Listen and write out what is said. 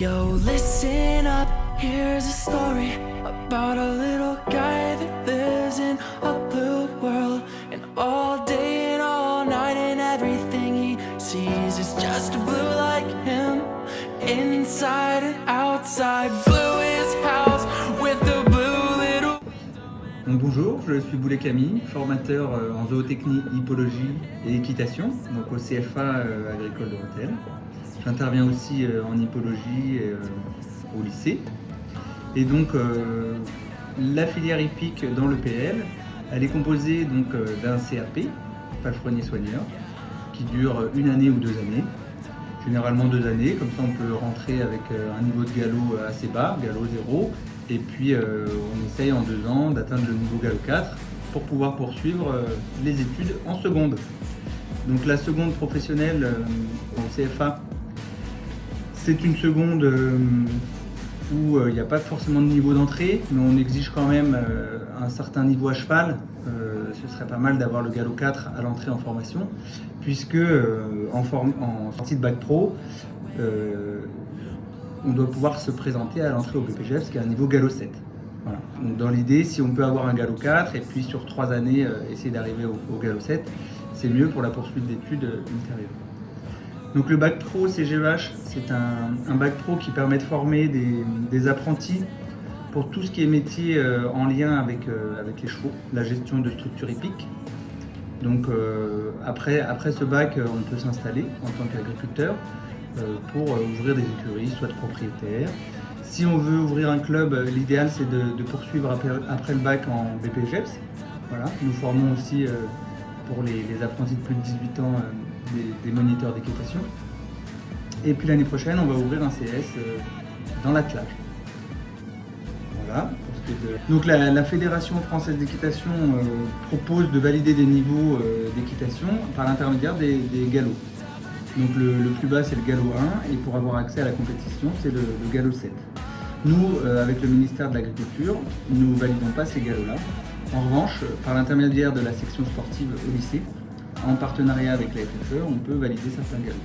Yo, listen up, here's a story about a little guy that lives in a blue world. And all day and all night and everything he sees is just blue like him. Inside and outside, blue his house with the blue little... Donc bonjour, je suis Boulet Camille, formateur en zootechnie, hippologie et équitation, donc au CFA agricole de Rethel. J'interviens aussi en hippologie au lycée. Et donc la filière hippique dans le PL, elle est composée donc d'un CAP, palefrenier soigneur, qui dure une année ou 2 années. Généralement 2 années, comme ça on peut rentrer avec un niveau de galop assez bas, galop 0, et puis on essaye en 2 ans d'atteindre le niveau galop 4 pour pouvoir poursuivre les études en seconde. Donc la seconde professionnelle en CFA, c'est une seconde où il n'y a pas forcément de niveau d'entrée, mais on exige quand même un certain niveau à cheval. Ce serait pas mal d'avoir le galop 4 à l'entrée en formation, puisque en sortie de bac pro, on doit pouvoir se présenter à l'entrée au BPGEPS qui est un niveau galop 7. Voilà. Donc dans l'idée, si on peut avoir un galop 4 et puis sur 3 années essayer d'arriver au galop 7, c'est mieux pour la poursuite d'études ultérieures. Donc le bac pro CGEH, c'est un bac pro qui permet de former des apprentis pour tout ce qui est métier en lien avec les chevaux, la gestion de structures hippiques. Donc après ce bac, on peut s'installer en tant qu'agriculteur pour ouvrir des écuries, soit de propriétaire. Si on veut ouvrir un club, l'idéal c'est de poursuivre après le bac en BPGEPS. Voilà. Nous formons aussi pour les apprentis de plus de 18 ans des moniteurs d'équitation. Et puis l'année prochaine, on va ouvrir un CS dans l'attelage. Voilà. Donc la Fédération française d'équitation propose de valider des niveaux d'équitation par l'intermédiaire des galops. Donc le plus bas c'est le galop 1 et pour avoir accès à la compétition c'est le galop 7. Nous, avec le ministère de l'Agriculture, nous ne validons pas ces galops-là. En revanche, par l'intermédiaire de la section sportive au lycée, en partenariat avec la FFE, on peut valider certains galops.